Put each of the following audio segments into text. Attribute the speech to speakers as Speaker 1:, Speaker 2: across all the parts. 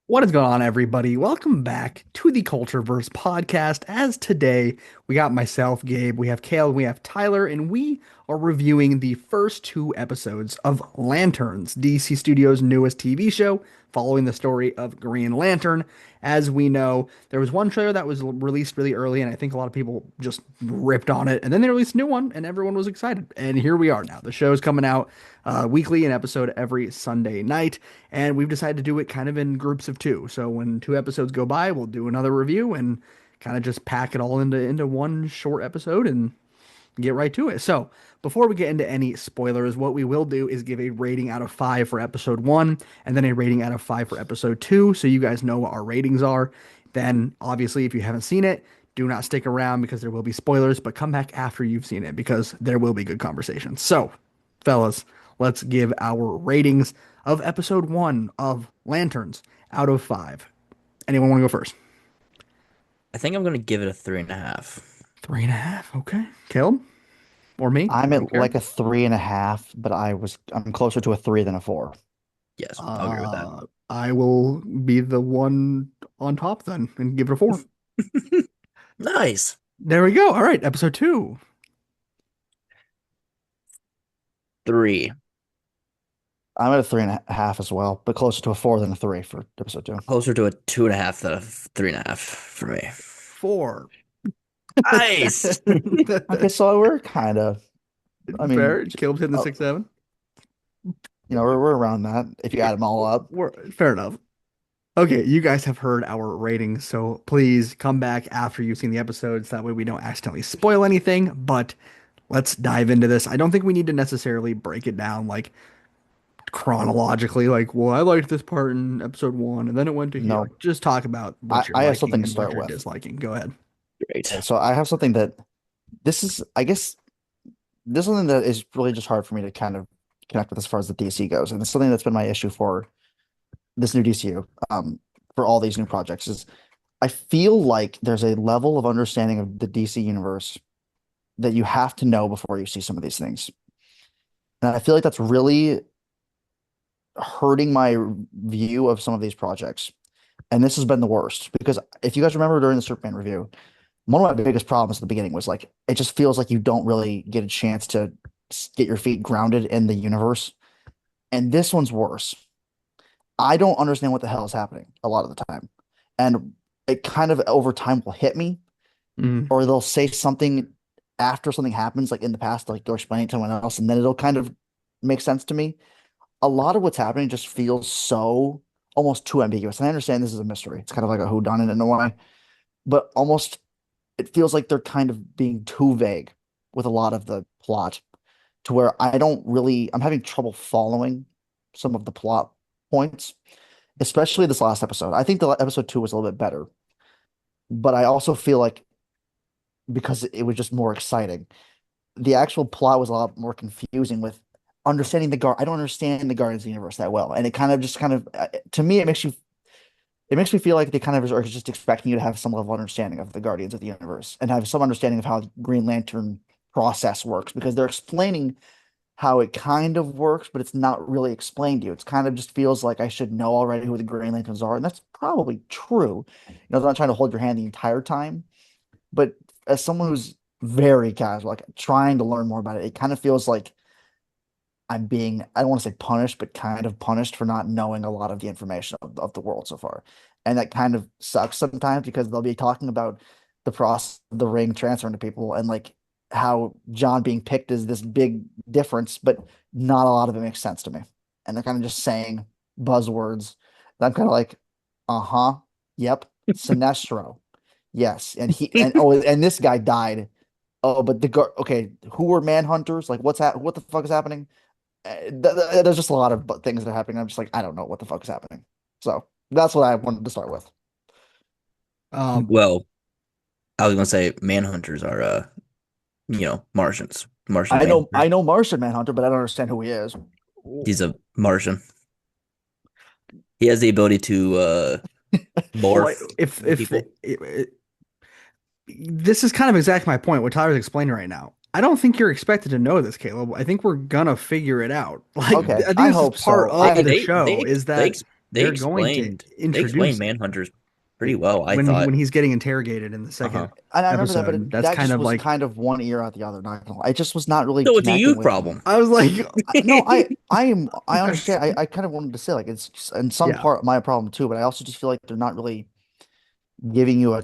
Speaker 1: What is going on, everybody? Welcome back to the Cultureverse podcast. As today, we got myself, Gabe, we have Kale, we have Tyler, and we are reviewing the first two episodes of Lanterns, DC Studios' newest TV show, following the story of Green Lantern. As we know, there was one trailer that was released really early, and I think a lot of people just ripped on it. And then they released a new one, and everyone was excited. And here we are now. The show is coming out weekly, an episode every Sunday night. And we've decided to do it kind of in groups of two. So when two episodes go by, we'll do another review and kind of just pack it all into one short episode and get right to it. So before we get into any spoilers, what we will do is give a rating out of five for episode one and then a rating out of five for episode two. So you guys know what our ratings are. Then obviously, if you haven't seen it, do not stick around because there will be spoilers, but come back after you've seen it because there will be good conversation. So, fellas, let's give our ratings of episode one of Lanterns out of five. Anyone want to go first?
Speaker 2: I think I'm gonna give it a 3.5.
Speaker 1: Three and a half. Okay. Caleb or me?
Speaker 3: I'm
Speaker 1: I don't
Speaker 3: at
Speaker 1: care.
Speaker 3: like a 3.5, but I'm closer to a 3 than a 4.
Speaker 2: Yes, I'll agree with that.
Speaker 1: I will be the one on top then and give it a four.
Speaker 2: Nice.
Speaker 1: There we go. All right. Episode two.
Speaker 2: 3.
Speaker 3: I'm at a 3.5 as well, but closer to a 4 than a 3 for episode 2.
Speaker 2: Closer to a 2.5 than a 3.5 for me.
Speaker 1: Four.
Speaker 2: Nice.
Speaker 3: Okay, so we're kind of, I mean,
Speaker 1: Fair. Caleb's hitting the
Speaker 3: uh,
Speaker 1: 6-7.
Speaker 3: we're around that if you add them all up.
Speaker 1: Fair enough. Okay, you guys have heard our ratings, so please come back after you've seen the episodes. That way we don't accidentally spoil anything, but let's dive into this. I don't think we need to necessarily break it down like chronologically, like, well, I liked this part in episode one, and then it went to here.
Speaker 3: No,
Speaker 1: Like, just talk about what you're
Speaker 3: I have
Speaker 1: liking
Speaker 3: something to
Speaker 1: and what
Speaker 3: start
Speaker 1: you're
Speaker 3: with.
Speaker 1: disliking. Go ahead.
Speaker 3: Okay,
Speaker 2: Great.
Speaker 3: so I have something that this is, I guess, this is something that is really just hard for me to kind of connect with as far as the DC goes, and it's something that's been my issue for this new DCU, for all these new projects is I feel like there's a level of understanding of the DC universe that you have to know before you see some of these things. And I feel like that's really hurting my view of some of these projects. And this has been the worst because if you guys remember during the Superman review, one of my biggest problems at the beginning was like it just feels like you don't really get a chance to get your feet grounded in the universe. And this one's worse. I don't understand what the hell is happening a lot of the time. And it kind of over time will hit me,
Speaker 1: Mm.
Speaker 3: or they'll say something after something happens, like in the past, like they'll explain it to someone else, and then it'll kind of make sense to me. A lot of what's happening just feels so almost too ambiguous. And I understand this is a mystery. It's kind of like a whodunit in a way, but almost it feels like they're kind of being too vague with a lot of the plot to where I'm having trouble following some of the plot points, especially this last episode. I think the episode 2 was a little bit better, but I also feel like because it was just more exciting, the actual plot was a lot more confusing with understanding the guard. I don't understand the Guardians of the Universe that well, and it kind of to me it makes me feel like they kind of are just expecting you to have some level of understanding of the Guardians of the Universe and have some understanding of how the Green Lantern process works because they're explaining how it kind of works, but it's not really explained to you. It's kind of just feels like I should know already who the Green Lanterns are, and that's probably true. They're not trying to hold your hand the entire time, but as someone who's very casual, like trying to learn more about it, it kind of feels like I don't want to say punished, but kind of punished for not knowing a lot of the information of the world so far. And that kind of sucks sometimes because they'll be talking about the process of the ring transferring to people and like how John being picked is this big difference, but not a lot of it makes sense to me. And they're kind of just saying buzzwords. And I'm kind of like, uh-huh, yep, Sinestro. Yes. And this guy died. Oh, but okay, who were manhunters? Like what the fuck is happening? There's just a lot of things that are happening. I'm just like, I don't know what the fuck is happening. So that's what I wanted to start with.
Speaker 1: Um,
Speaker 2: Well, I was gonna say manhunters are Martians. Martian
Speaker 3: I
Speaker 2: manhunters.
Speaker 3: know Martian Manhunter, but I don't understand who he is.
Speaker 2: He's a Martian. He has the ability to
Speaker 1: well,
Speaker 2: morph into
Speaker 1: if
Speaker 2: people.
Speaker 1: this is kind of exactly my point, what Tyler's explaining right now. I don't think you're expected to know this, Caleb. I think we're gonna figure it out. Like,
Speaker 3: Okay,
Speaker 1: I think
Speaker 3: I
Speaker 1: this is
Speaker 3: hope
Speaker 1: part
Speaker 3: so.
Speaker 1: of
Speaker 2: They
Speaker 1: the
Speaker 2: they they
Speaker 1: show.
Speaker 2: ex-
Speaker 1: Is
Speaker 2: they
Speaker 1: that
Speaker 2: ex- They
Speaker 1: they're going to
Speaker 2: explained they explained
Speaker 1: introduce it
Speaker 2: Manhunters pretty well, I
Speaker 1: when
Speaker 2: thought.
Speaker 1: he's getting interrogated in the second
Speaker 2: Uh-huh.
Speaker 3: And I remember that, but
Speaker 1: episode. That's
Speaker 3: that
Speaker 1: kind
Speaker 3: just
Speaker 1: of
Speaker 3: was
Speaker 1: like
Speaker 3: kind of one ear out the other. Not gonna lie. I just was not really
Speaker 2: So it's a
Speaker 3: connecting
Speaker 2: youth
Speaker 3: with.
Speaker 2: problem.
Speaker 1: I was like,
Speaker 3: No, I
Speaker 1: that's
Speaker 3: understand. I kind of wanted to say like it's just, in some
Speaker 1: yeah.
Speaker 3: part my problem too, but I also just feel like they're not really giving you a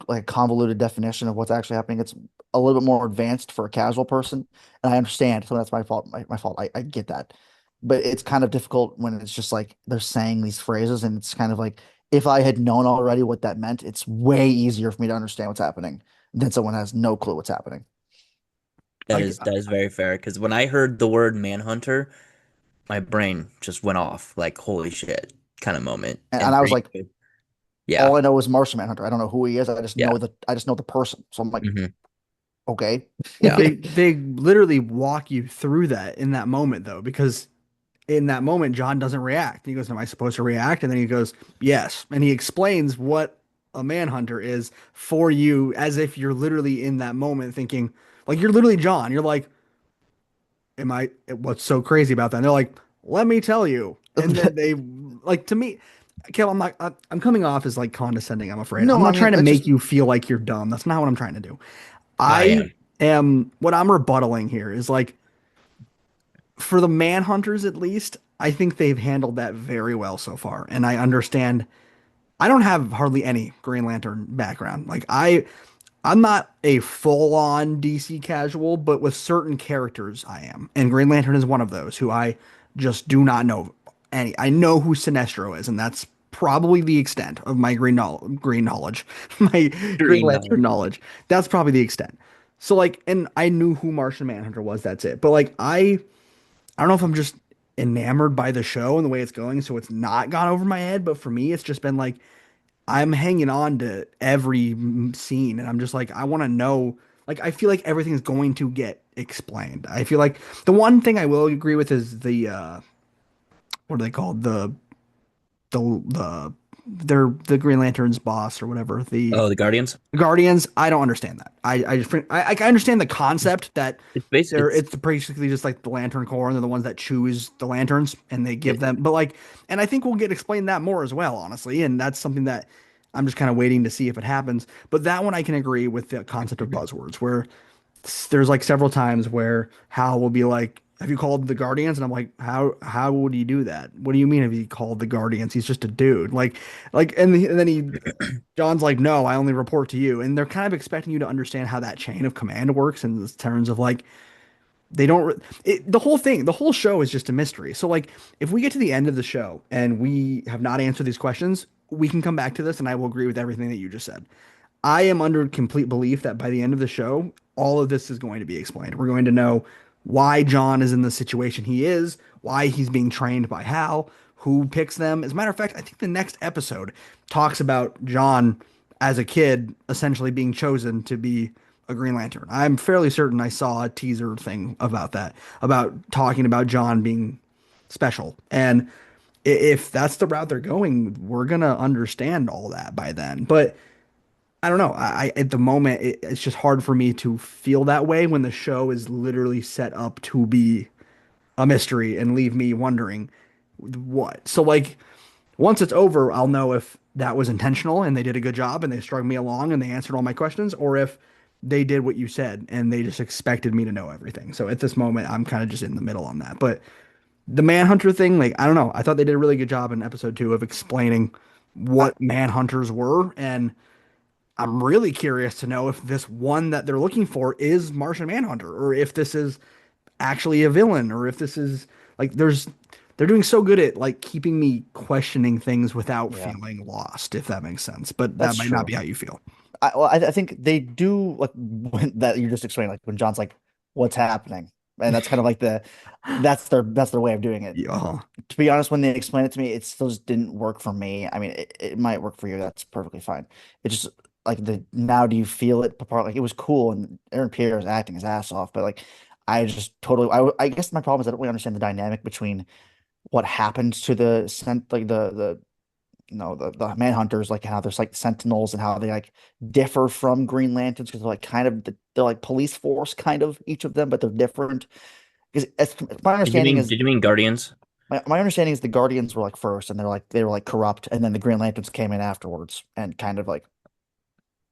Speaker 3: like a convoluted definition of what's actually happening. It's a little bit more advanced for a casual person, and I understand. So that's my fault. My fault. I get that, but it's kind of difficult when it's just like they're saying these phrases, and it's kind of like if I had known already what that meant, it's way easier for me to understand what's happening than someone has no clue what's happening.
Speaker 1: Like
Speaker 2: That is very fair. Because when I heard the word Manhunter, my brain just went off like holy shit kind of moment.
Speaker 3: And
Speaker 2: And
Speaker 3: I
Speaker 2: for
Speaker 3: was like,
Speaker 2: you, yeah,
Speaker 3: all I know is Martian Manhunter. I don't know who he is.
Speaker 2: yeah,
Speaker 3: I just know the person. So I'm like,
Speaker 2: hmm
Speaker 3: okay.
Speaker 2: yeah.
Speaker 1: they literally walk you through that in that moment though, because in that moment John doesn't react. He goes, "Am I supposed to react?" And then he goes, "Yes." And he explains what a manhunter is for you as if you're literally in that moment thinking, like you're literally John. You're like, "Am I what's so crazy about that?" And they're like, "Let me tell you." And then they like to me, Kel, I'm coming off as like condescending, I'm afraid. I'm
Speaker 3: No, I
Speaker 1: not
Speaker 3: mean
Speaker 1: trying to
Speaker 3: that's
Speaker 1: make
Speaker 3: just
Speaker 1: you feel like you're dumb. That's not what I'm trying to do.
Speaker 2: I
Speaker 1: I
Speaker 2: am.
Speaker 1: am what I'm rebuttaling here is like for the Manhunters at least, I think they've handled that very well so far. And I understand I don't have hardly any Green Lantern background. I'm not a full-on DC casual, but with certain characters I am. And Green Lantern is one of those who I just do not know any. I know who Sinestro is, and that's probably the extent of my green knowledge, my Green
Speaker 2: Green
Speaker 1: Lantern
Speaker 2: knowledge.
Speaker 1: knowledge. That's probably the extent. So like, and I knew who Martian Manhunter was. That's it. But like, I don't know if I'm just enamored by the show and the way it's going, so it's not gone over my head. But for me, it's just been like I'm hanging on to every scene, and I'm just like I want to know. Like I feel like everything's going to get explained. I feel like the one thing I will agree with is the what are they called the they're the Green Lantern's boss or whatever the
Speaker 2: Oh, the Guardians.
Speaker 1: Guardians. I don't understand that. I understand the concept that
Speaker 2: It's
Speaker 1: it's basically just like the Lantern Corps and they're the ones that choose the lanterns and they give
Speaker 2: it,
Speaker 1: them. But like, and I think we'll get explained that more as well, honestly. And that's something that I'm just kind of waiting to see if it happens. But that one I can agree with the concept of buzzwords where there's like several times where Hal will be like, "Have you called the Guardians?" And I'm like, how would he do that? What do you mean have you called the Guardians? He's just a dude. And then he John's like, "No, I only report to you." And they're kind of expecting you to understand how that chain of command works in terms of like they don't the whole show is just a mystery. So like if we get to the end of the show and we have not answered these questions, we can come back to this and I will agree with everything that you just said. I am under complete belief that by the end of the show, all of this is going to be explained. We're going to know why John is in the situation he is, why he's being trained by Hal, who picks them. As a matter of fact, I think the next episode talks about John as a kid essentially being chosen to be a Green Lantern. I'm fairly certain I saw a teaser thing about that, about talking about John being special. And if that's the route they're going, we're going to understand all that by then. But I don't know. I at the moment it's just hard for me to feel that way when the show is literally set up to be a mystery and leave me wondering what. So like once it's over, I'll know if that was intentional and they did a good job and they strung me along and they answered all my questions, or if they did what you said and they just expected me to know everything. So at this moment, I'm kind of just in the middle on that. But the Manhunter thing, like I don't know. I thought they did a really good job in episode 2 of explaining
Speaker 3: I,
Speaker 1: what Manhunters were and I'm really curious to know if this one that they're looking for is Martian Manhunter, or if this is actually a villain, or if this is like they're doing so good at like keeping me questioning things without
Speaker 3: yeah,
Speaker 1: feeling lost, if that makes sense. But that
Speaker 3: that's
Speaker 1: might not be
Speaker 3: true.
Speaker 1: how you feel.
Speaker 3: I think they do like when, that you just explained, like when John's like, "What's happening?" And that's kind of like that's their way of doing it.
Speaker 1: Yeah.
Speaker 3: To be honest, when they explained it to me, it still just didn't work for me. I mean, it might work for you. That's perfectly fine. It just like the now do you feel it part like it was cool and Aaron Pierre was acting his ass off, but like I just totally I guess my problem is I don't really understand the dynamic between what happens to the sent like the the manhunters, like how there's like sentinels and how they like differ from Green Lanterns because they're like kind of they're like police force kind of each of them, but they're different. Because my understanding is
Speaker 2: did you mean Guardians?
Speaker 3: My understanding is the Guardians were like first, and they were like corrupt, and then the Green Lanterns came in afterwards and kind of like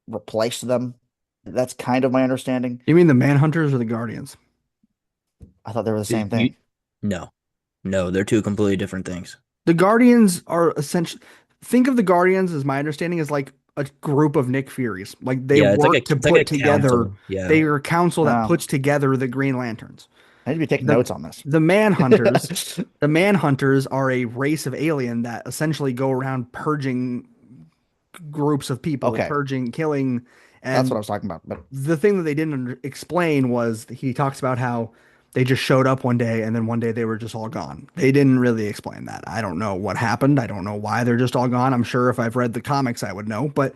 Speaker 3: replaced them. That's kind of my understanding.
Speaker 1: You mean the Manhunters or the Guardians?
Speaker 3: I thought they were the
Speaker 2: You,
Speaker 3: same
Speaker 2: you-
Speaker 3: thing.
Speaker 2: no, no, they're two completely different things.
Speaker 1: The Guardians are essentially, think of the Guardians, as my understanding, is like a group of Nick Furies. Like they
Speaker 2: Yeah,
Speaker 1: work to
Speaker 2: it's like a
Speaker 1: put together,
Speaker 2: council. Yeah,
Speaker 1: they are a council that
Speaker 3: No,
Speaker 1: puts together the Green Lanterns.
Speaker 3: I need to be taking
Speaker 1: The
Speaker 3: notes on this.
Speaker 1: the Manhunters, the Manhunters are a race of alien that essentially go around purging groups of people,
Speaker 3: Okay,
Speaker 1: purging, killing,
Speaker 3: that's what
Speaker 1: and
Speaker 3: I was talking about. But
Speaker 1: the thing that they didn't explain was he talks about how they just showed up one day and then one day they were just all gone. They didn't really explain that. I don't know what happened. I don't know why they're just all gone. I'm sure if I've read the comics, I would know, but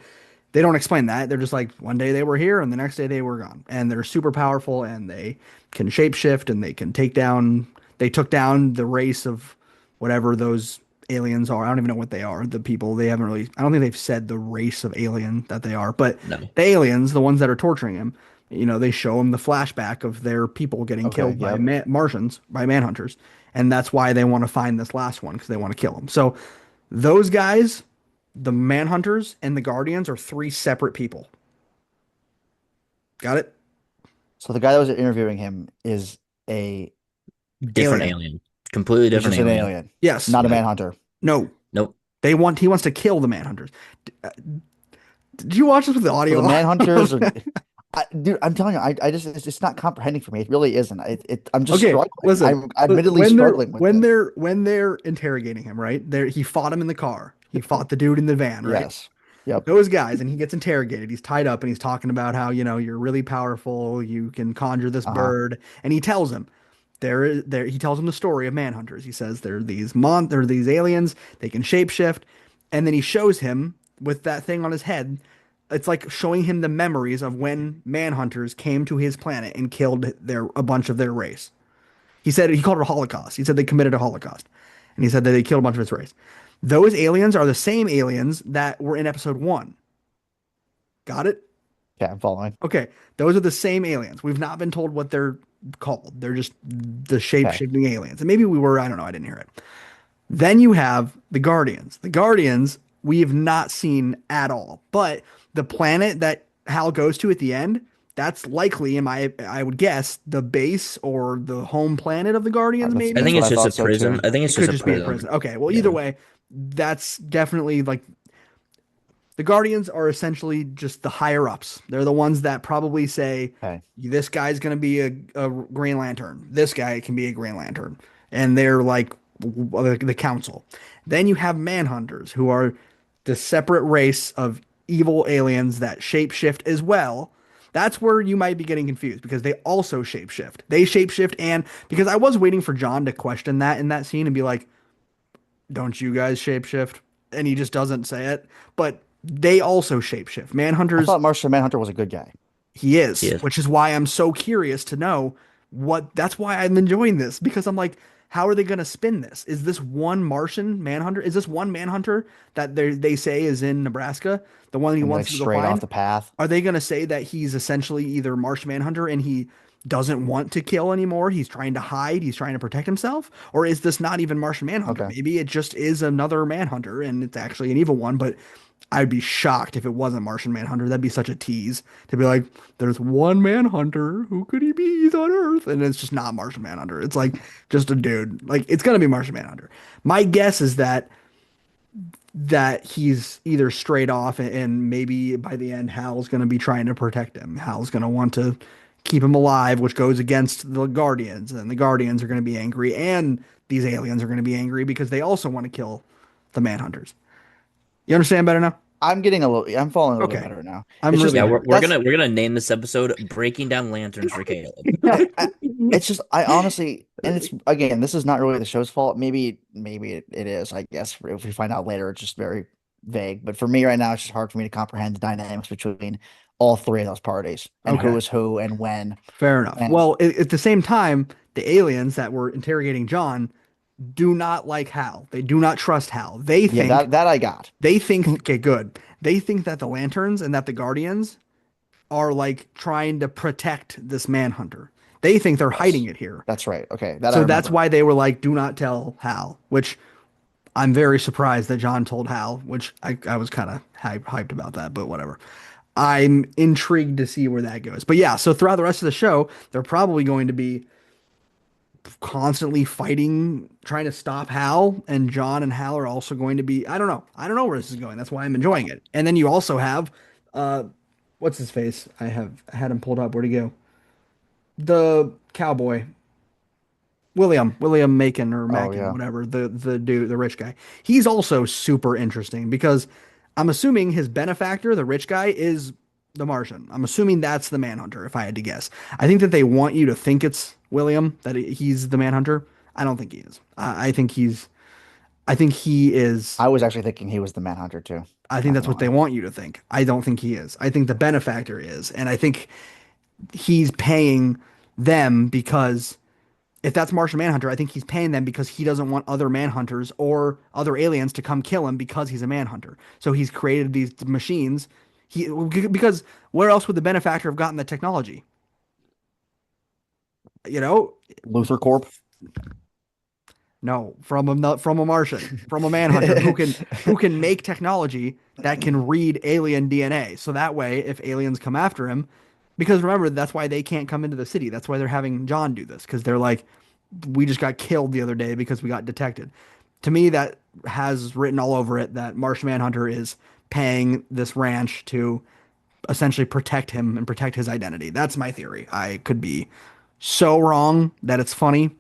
Speaker 1: they don't explain that. They're just like one day they were here and the next day they were gone. And they're super powerful and they can shapeshift and they can take down, they took down the race of whatever those aliens are. I don't even know what they are. The people, they haven't really, I don't think they've said the race of alien that they are, but
Speaker 2: no.
Speaker 1: the aliens, the ones that are torturing him, they show him the flashback of their people getting
Speaker 3: okay,
Speaker 1: killed by
Speaker 3: yep.
Speaker 1: Martians, by manhunters. And that's why they want to find this last one because they want to kill him. So those guys, the manhunters and the guardians, are three separate people. Got it?
Speaker 3: So the guy that was interviewing him is a
Speaker 2: Different
Speaker 1: Alien.
Speaker 2: alien, completely
Speaker 3: he's
Speaker 2: different
Speaker 3: just an
Speaker 2: alien.
Speaker 3: alien,
Speaker 1: Yes.
Speaker 3: not a
Speaker 2: Yep.
Speaker 3: manhunter.
Speaker 1: No.
Speaker 2: Nope.
Speaker 1: He wants to kill the manhunters. Did you watch this with the
Speaker 3: So the
Speaker 1: audio?
Speaker 3: manhunters are, dude. I'm telling you, I just it's not comprehending for me. It really isn't. I'm just
Speaker 1: Okay,
Speaker 3: struggling.
Speaker 1: listen.
Speaker 3: I'm admittedly
Speaker 1: When they're
Speaker 3: struggling with
Speaker 1: when
Speaker 3: this.
Speaker 1: they're when they're interrogating him, right? There he fought him in the car. He fought the dude in the van, right?
Speaker 3: Yes. Yep.
Speaker 1: Those guys, and he gets interrogated. He's tied up and he's talking about how, you're really powerful, you can conjure this
Speaker 3: Uh-huh.
Speaker 1: bird, and he tells him he tells him the story of manhunters. He says there are these aliens, they can shapeshift, and then he shows him with that thing on his head. It's like showing him the memories of when manhunters came to his planet and killed a bunch of their race. He said he called it a holocaust. He said they committed a holocaust. And he said that they killed a bunch of his race. Those aliens are the same aliens that were in episode 1. Got it?
Speaker 3: Okay, I'm following.
Speaker 1: Okay. Those are the same aliens. We've not been told what they're called. They're just the
Speaker 3: Okay.
Speaker 1: shape-shifting aliens. And maybe we were, I don't know, I didn't hear it. Then you have the Guardians. The Guardians we have not seen at all. But the planet that Hal goes to at the end, that's likely, I would guess, the base or the home planet of the Guardians,
Speaker 2: I
Speaker 3: That's
Speaker 1: maybe.
Speaker 2: think
Speaker 3: what
Speaker 2: it's
Speaker 3: I
Speaker 2: just a
Speaker 3: thought so
Speaker 2: prison.
Speaker 3: too.
Speaker 2: I think
Speaker 1: It
Speaker 2: it's
Speaker 1: could
Speaker 2: just a
Speaker 1: just be a
Speaker 2: prison.
Speaker 1: prison. Okay, well, either
Speaker 2: Yeah.
Speaker 1: way, that's definitely like the Guardians are essentially just the higher ups. They're the ones that probably say,
Speaker 3: Okay.
Speaker 1: this guy's going to be a Green Lantern. This guy can be a Green Lantern. And they're like the council. Then you have Manhunters, who are the separate race of evil aliens that shapeshift as well. That's where you might be getting confused because they also shapeshift. They shapeshift, and because I was waiting for John to question that in that scene and be like, don't you guys shapeshift? And he just doesn't say it. But they also shapeshift.
Speaker 3: I
Speaker 1: Manhunters,
Speaker 3: thought Martian Manhunter was a good guy.
Speaker 1: he is,
Speaker 2: Yes.
Speaker 1: which is why I'm so curious to know that's why I'm enjoying this because I'm like, how are they going to spin this? Is this one Martian Manhunter? Is this one Manhunter that they say is in Nebraska, the one he
Speaker 3: And
Speaker 1: wants
Speaker 3: like
Speaker 1: to go
Speaker 3: straight off
Speaker 1: find?
Speaker 3: the path.
Speaker 1: Are they going to say that he's essentially either Martian Manhunter and he doesn't want to kill anymore? He's trying to hide, he's trying to protect himself? Or is this not even Martian Manhunter?
Speaker 3: Okay.
Speaker 1: Maybe it just is another Manhunter and it's actually an evil one, but I'd be shocked if it wasn't Martian Manhunter. That'd be such a tease to be like, there's one Manhunter. Who could he be? He's on Earth. And it's just not Martian Manhunter. It's like just a dude. Like, it's going to be Martian Manhunter. My guess is that he's either straight off and maybe by the end Hal's going to be trying to protect him. Hal's going to want to keep him alive, which goes against the Guardians, and the Guardians are going to be angry and these aliens are going to be angry because they also want to kill the Manhunters. You understand better now?
Speaker 3: I'm falling a little bit
Speaker 1: Okay.
Speaker 3: better now.
Speaker 1: I'm
Speaker 3: It's just
Speaker 1: really
Speaker 2: Yeah,
Speaker 1: happy.
Speaker 2: we're gonna name this episode "Breaking Down Lanterns for Caleb."
Speaker 3: I it's just I honestly, and it's again, this is not really the show's fault. Maybe it is. I guess if we find out later, it's just very vague. But for me right now, it's just hard for me to comprehend the dynamics between all three of those parties and who
Speaker 1: Okay.
Speaker 3: is who and when.
Speaker 1: Fair enough.
Speaker 3: And
Speaker 1: Well, at the same time, the aliens that were interrogating John do not like Hal. They do not trust Hal.
Speaker 3: yeah, that I got.
Speaker 1: Okay, good. They think that the Lanterns and that the Guardians are like trying to protect this Manhunter. They think they're hiding
Speaker 3: Yes.
Speaker 1: it here.
Speaker 3: That's right. Okay, that I
Speaker 1: So that's
Speaker 3: remember.
Speaker 1: why they were like, do not tell Hal, which I'm very surprised that John told Hal, which I was kind of hyped about that, but whatever. I'm intrigued to see where that goes. But yeah, so throughout the rest of the show, they're probably going to be constantly fighting, trying to stop Hal, and John and Hal are also going to be, I don't know. I don't know where this is going. That's why I'm enjoying it. And then you also have uh what's his face? I had him pulled up. Where'd he go? The cowboy. William Macon or
Speaker 3: Oh
Speaker 1: Mackin,
Speaker 3: yeah.
Speaker 1: whatever, the dude, the rich guy. He's also super interesting because I'm assuming his benefactor, the rich guy, is the Martian. I'm assuming that's the Manhunter, if I had to guess. I think that they want you to think it's William, that he's the Manhunter. I don't think he is. I think he is.
Speaker 3: I was actually thinking he was the Manhunter too.
Speaker 1: I think
Speaker 3: Not
Speaker 1: that's
Speaker 3: gonna
Speaker 1: what they
Speaker 3: lie.
Speaker 1: want you to think. I don't think he is. I think the benefactor is. And I think he's paying them because if that's Martian Manhunter, I think he's paying them because he doesn't want other Manhunters or other aliens to come kill him because he's a Manhunter. So he's created these machines. Because where else would the benefactor have gotten the technology? You know,
Speaker 3: Luther Corp.
Speaker 1: no, from a Martian, from a Manhunter who can make technology that can read alien DNA. So that way, if aliens come after him, because remember that's why they can't come into the city. That's why they're having John do this because they're like, we just got killed the other day because we got detected. To me, that has written all over it that Martian Manhunter is paying this ranch to essentially protect him and protect his identity. That's my theory. I could be so wrong that it's funny.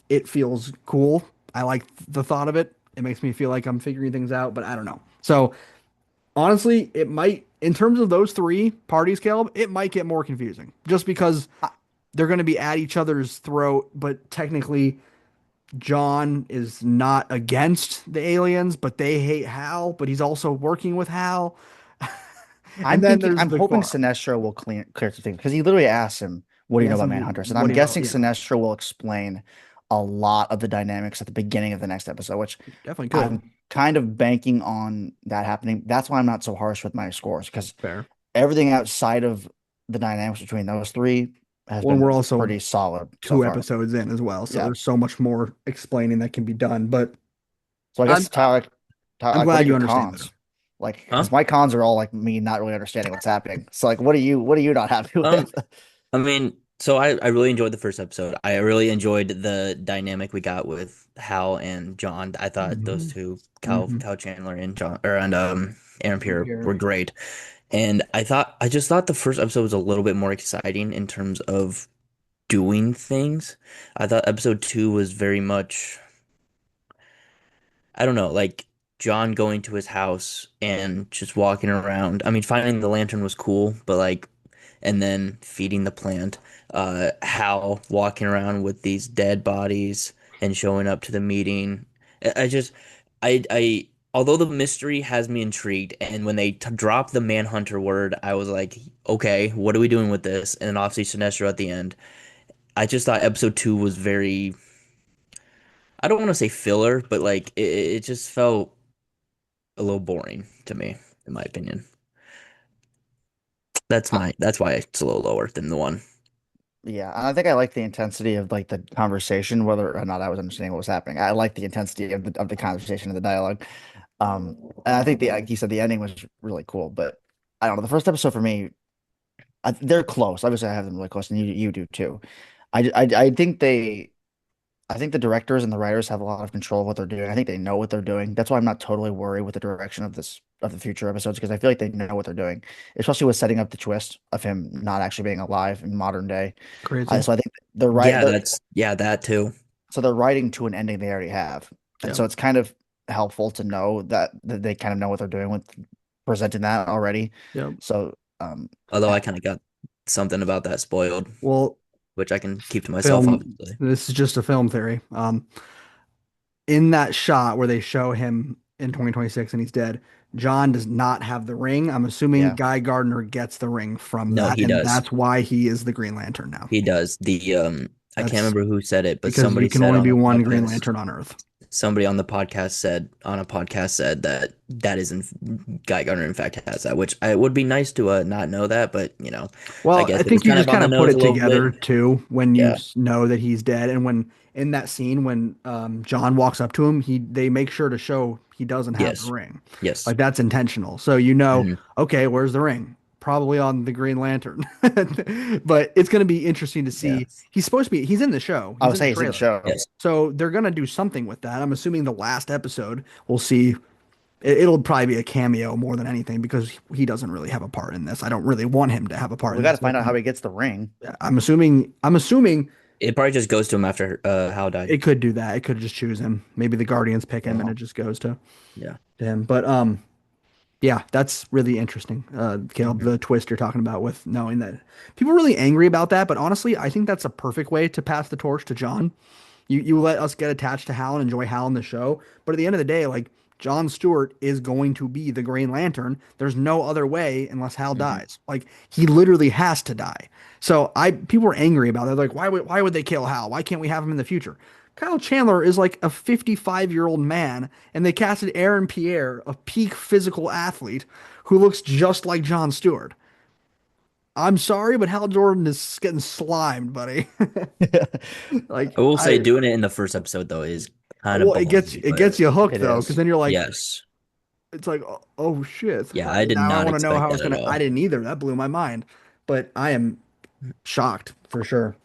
Speaker 1: It feels cool. I like the thought of it. It makes me feel like I'm figuring things out, but I don't know. So honestly, it might, in terms of those three parties, Caleb, it might get more confusing just because
Speaker 3: I,
Speaker 1: they're going to be at each other's throat, but technically John is not against the aliens, but they hate Hal, but he's also working with Hal.
Speaker 3: I'm
Speaker 1: And then
Speaker 3: thinking,
Speaker 1: there's
Speaker 3: I'm
Speaker 1: the
Speaker 3: hoping
Speaker 1: car.
Speaker 3: Sinestro will clear some things because he literally asked him, "What do
Speaker 1: He
Speaker 3: you know
Speaker 1: asked
Speaker 3: about
Speaker 1: him,
Speaker 3: Manhunters?" And
Speaker 1: what
Speaker 3: I'm
Speaker 1: do you know?
Speaker 3: guessing
Speaker 1: Yeah,
Speaker 3: Sinestro will explain a lot of the dynamics at the beginning of the next episode, which
Speaker 1: definitely could.
Speaker 3: I'm kind of banking on that happening. That's why I'm not so harsh with my scores because
Speaker 1: Fair.
Speaker 3: everything outside of the dynamics between those three has
Speaker 1: Well, and we're
Speaker 3: been
Speaker 1: also
Speaker 3: pretty solid so
Speaker 1: two
Speaker 3: far.
Speaker 1: episodes in as well, so
Speaker 3: Yeah.
Speaker 1: there's so much more explaining that can be done. But
Speaker 3: So I
Speaker 1: I'm
Speaker 3: guess Tyler,
Speaker 1: I'm
Speaker 3: what are
Speaker 1: glad you
Speaker 3: your
Speaker 1: understand better.
Speaker 3: cons? Like,
Speaker 2: Huh?
Speaker 3: because my cons are all like me not really understanding what's happening. So like, what are you not happy
Speaker 2: Um,
Speaker 3: with?
Speaker 2: I mean, so I really enjoyed the first episode. I really enjoyed the dynamic we got with Hal and John. I thought those
Speaker 1: Hmm.
Speaker 2: two,
Speaker 1: Hmm.
Speaker 2: Cal Chandler and John, or and Aaron Pierre,
Speaker 1: Here.
Speaker 2: were great. And I just thought the first episode was a little bit more exciting in terms of doing things. I thought episode two was very much, I don't know, like John going to his house and just walking around. I mean, finding the lantern was cool, but like, and then feeding the plant. Hal walking around with these dead bodies and showing up to the meeting. I just, although the mystery has me intrigued, and when they t dropped the Manhunter word, I was like, okay, what are we doing with this? And then obviously Sinestro at the end. I just thought episode two was very, I don't want to say filler, but like it just felt a little boring to me, in my opinion. That's why it's a little lower than the one.
Speaker 3: Yeah, and I think I like the intensity of like the conversation, whether or not I was understanding what was happening. I like the intensity of the conversation and the dialogue. And I think the like you said the ending was really cool, but I don't know. The first episode for me, they're close. Obviously, I have them really close, and you do too. I think I think the directors and the writers have a lot of control of what they're doing. I think they know what they're doing. That's why I'm not totally worried with the direction of this of the future episodes because I feel like they know what they're doing, especially with setting up the twist of him not actually being alive in modern day.
Speaker 1: Crazy.
Speaker 3: So I think they're right.
Speaker 2: Yeah, that's yeah, that too.
Speaker 3: So they're writing to an ending they already have, and
Speaker 1: Yeah.
Speaker 3: so it's kind of helpful to know that they kind of know what they're doing with presenting that already.
Speaker 1: Yeah.
Speaker 3: So
Speaker 2: Although I kind of got something about that spoiled,
Speaker 1: Well,
Speaker 2: which I can keep to myself,
Speaker 1: film.
Speaker 2: obviously.
Speaker 1: This is just a film theory. In that shot where they show him in 2026 and he's dead, John does not have the ring. I'm assuming
Speaker 3: yeah,
Speaker 1: Guy Gardner gets the ring from
Speaker 2: No,
Speaker 1: that,
Speaker 2: he
Speaker 1: and
Speaker 2: does.
Speaker 1: that's why he is the Green Lantern now.
Speaker 2: He does. The I can't
Speaker 1: That's
Speaker 2: remember who said it, but
Speaker 1: because you
Speaker 2: somebody
Speaker 1: can
Speaker 2: said
Speaker 1: only
Speaker 2: on
Speaker 1: be
Speaker 2: the
Speaker 1: one Green
Speaker 2: podcast.
Speaker 1: Lantern on Earth.
Speaker 2: somebody on the podcast said on a podcast said that Guy Gardner in fact has that, which it would be nice to not know that, but I
Speaker 1: Well,
Speaker 2: guess
Speaker 1: I
Speaker 2: it was
Speaker 1: think you
Speaker 2: kind
Speaker 1: just
Speaker 2: of on
Speaker 1: kind
Speaker 2: the
Speaker 1: of put
Speaker 2: nose a
Speaker 1: it
Speaker 2: little
Speaker 1: together
Speaker 2: bit.
Speaker 1: too when you
Speaker 2: Yeah.
Speaker 1: know that he's dead, and when in that scene when John walks up to him, he they make sure to show he doesn't have the
Speaker 2: Yes.
Speaker 1: ring,
Speaker 2: Yes.
Speaker 1: like that's intentional. So you know,
Speaker 2: Hmm.
Speaker 1: okay, where's the ring? Probably on the Green Lantern, but it's going to be interesting to
Speaker 2: Yeah.
Speaker 1: see. He's supposed to be. He's in the show.
Speaker 3: I
Speaker 1: He's
Speaker 3: would
Speaker 1: in the
Speaker 3: say he's in the
Speaker 1: trailer,
Speaker 3: show.
Speaker 2: Yes.
Speaker 1: so they're going to do something with that. I'm assuming the last episode we'll see it'll probably be a cameo more than anything because he doesn't really have a part in this. I don't really want him to have a
Speaker 3: Well,
Speaker 1: part
Speaker 3: we
Speaker 1: in
Speaker 3: got to
Speaker 1: this
Speaker 3: find
Speaker 1: with
Speaker 3: out how
Speaker 1: him.
Speaker 3: he gets the ring.
Speaker 1: I'm assuming
Speaker 2: It probably just goes to him after Hal died.
Speaker 1: it could do that. It could just choose him. Maybe the Guardians pick him and it
Speaker 3: Well,
Speaker 1: just goes
Speaker 2: Yeah.
Speaker 1: to him. But yeah, that's really interesting. Caleb,
Speaker 3: mhm.
Speaker 1: the twist you're talking about with knowing that people are really angry about that, but honestly, I think that's a perfect way to pass the torch to John. You let us get attached to Hal and enjoy Hal in the show, but at the end of the day, like John Stewart is going to be the Green Lantern. There's no other way unless Hal
Speaker 2: Hmm.
Speaker 1: dies. Like he literally has to die. So I people are angry about it. Like why would they kill Hal? Why can't we have him in the future? Kyle Chandler is like a 55-year-old man, and they casted Aaron Pierre, a peak physical athlete, who looks just like John Stewart. I'm sorry, but Hal Jordan is getting slimed, buddy.
Speaker 2: I
Speaker 1: Like
Speaker 2: will say
Speaker 1: I
Speaker 2: doing it in the first episode though is kind of
Speaker 1: well, it gets
Speaker 2: ballsy,
Speaker 1: it
Speaker 2: but
Speaker 1: gets you hooked
Speaker 3: It
Speaker 1: though, because
Speaker 3: is.
Speaker 1: then you're like,
Speaker 2: yes.
Speaker 1: it's like, oh shit.
Speaker 2: Yeah, I did
Speaker 1: Now I
Speaker 2: not
Speaker 1: want to know
Speaker 2: expect
Speaker 1: how it's
Speaker 2: that at
Speaker 1: gonna. I
Speaker 2: all.
Speaker 1: didn't either. That blew my mind, but I am shocked for sure.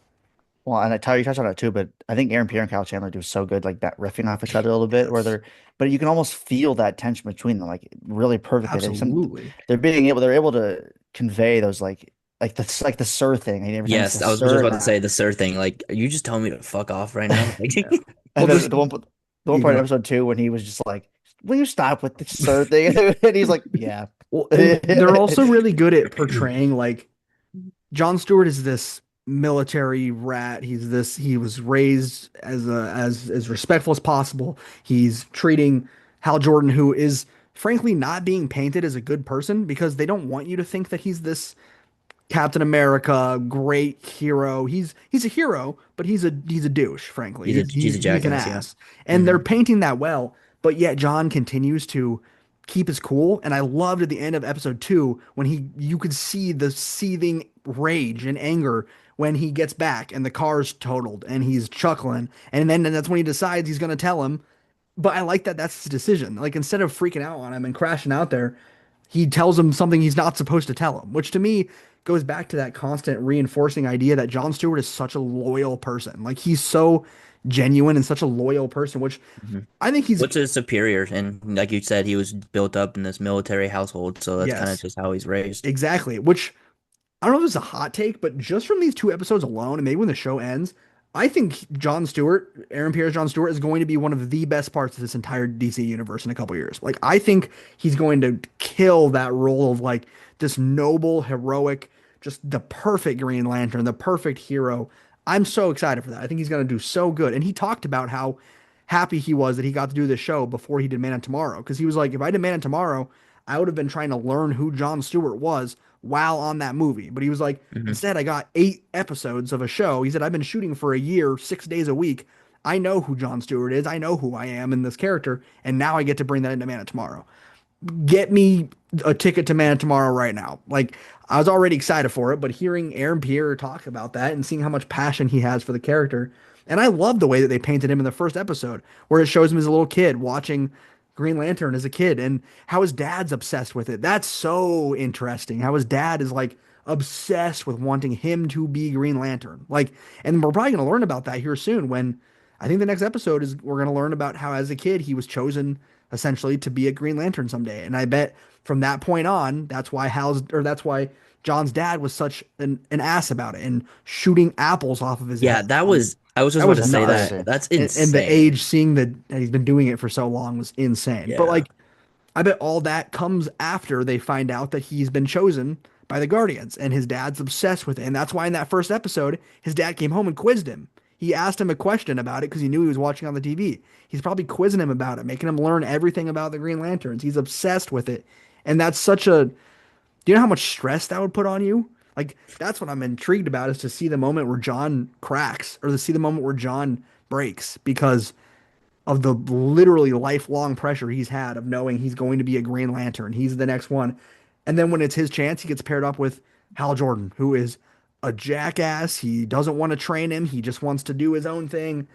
Speaker 3: Well, and Tyler, you touched on it too, but I think Aaron Pierre and Kyle Chandler do so good, like that riffing off each other a little bit, where
Speaker 1: Yes,
Speaker 3: they're, but you can almost feel that tension between them, like really perfectly.
Speaker 1: absolutely.
Speaker 3: They're able to convey those like the Sir thing. And every time he
Speaker 2: Yes,
Speaker 3: says
Speaker 2: I was just
Speaker 3: Sir
Speaker 2: about to
Speaker 3: now,
Speaker 2: say the Sir thing. Like, are you just telling me to fuck off right now? Like,
Speaker 1: Yeah. Well,
Speaker 3: and
Speaker 1: this
Speaker 3: then the one
Speaker 1: you
Speaker 3: part in
Speaker 1: go.
Speaker 3: episode 2 when he was just like, "Will you stop with the Sir thing?" And he's like, "Yeah."
Speaker 1: Well, and they're also really good at portraying like John Stewart is this military rat. He was raised as respectful as possible. He's treating Hal Jordan, who is frankly not being painted as a good person because they don't want you to think that he's this Captain America, great hero. He's a hero, but he's a douche, frankly.
Speaker 2: he's a
Speaker 1: He's an
Speaker 2: jackass, yeah.
Speaker 1: ass. And they're
Speaker 2: Hmm.
Speaker 1: painting that well, but yet John continues to keep his cool. And I loved at the end of episode 2 when he you could see the seething rage and anger when he gets back and the car's totaled and he's chuckling. And then that's when he decides he's gonna tell him. But I like that that's his decision. Like instead of freaking out on him and crashing out there, he tells him something he's not supposed to tell him, which to me goes back to that constant reinforcing idea that John Stewart is such a loyal person. Like he's so genuine and such a loyal person, which
Speaker 2: Hmm.
Speaker 1: I think he's
Speaker 2: What's his superior? And like you said, he was built up in this military household, so that's kind of
Speaker 1: yes,
Speaker 2: just how he's raised.
Speaker 1: exactly. Which I don't know if it's a hot take, but just from these 2 episodes alone, and maybe when the show ends, I think John Stewart, Aaron Pierre's John Stewart, is going to be one of the best parts of this entire DC universe in a couple years. Like, I think he's going to kill that role of like this noble, heroic, just the perfect Green Lantern, the perfect hero. I'm so excited for that. I think he's going to do so good. And he talked about how happy he was that he got to do this show before he did Man of Tomorrow. Because he was like, if I did Man of Tomorrow, I would have been trying to learn who John Stewart was while on that movie. But he was like,
Speaker 2: Hmm.
Speaker 1: instead, I got 8 episodes of a show. He said, I've been shooting for a year, 6 days a week. I know who John Stewart is. I know who I am in this character. And now I get to bring that into Man of Tomorrow. Get me a ticket to Man of Tomorrow right now. Like, I was already excited for it, but hearing Aaron Pierre talk about that and seeing how much passion he has for the character. And I love the way that they painted him in the first episode, where it shows him as a little kid watching Green Lantern as a kid and how his dad's obsessed with it. That's so interesting. How his dad is like obsessed with wanting him to be Green Lantern. Like, and we're probably going to learn about that here soon when I think the next episode is we're going to learn about how as a kid he was chosen essentially to be a Green Lantern someday. And I bet from that point on, that's why John's dad was such an ass about it and shooting apples off of his
Speaker 2: Yeah,
Speaker 1: head.
Speaker 2: I was just
Speaker 1: That
Speaker 2: about
Speaker 1: was
Speaker 2: to say
Speaker 3: that's
Speaker 1: nuts.
Speaker 2: that.
Speaker 3: crazy.
Speaker 2: That's
Speaker 1: And the
Speaker 2: insane.
Speaker 1: age, seeing that he's been doing it for so long was insane. But
Speaker 2: Yeah.
Speaker 1: like, I bet all that comes after they find out that he's been chosen by the Guardians and his dad's obsessed with it. And that's why in that first episode, his dad came home and quizzed him. He asked him a question about it because he knew he was watching on the TV. He's probably quizzing him about it, making him learn everything about the Green Lanterns. He's obsessed with it. And that's such a, do you know how much stress that would put on you? Like, that's what I'm intrigued about is to see the moment where John cracks or to see the moment where John breaks because of the literally lifelong pressure he's had of knowing he's going to be a Green Lantern. He's the next one. And then when it's his chance, he gets paired up with Hal Jordan, who is a jackass. He doesn't want to train him. He just wants to do his own thing.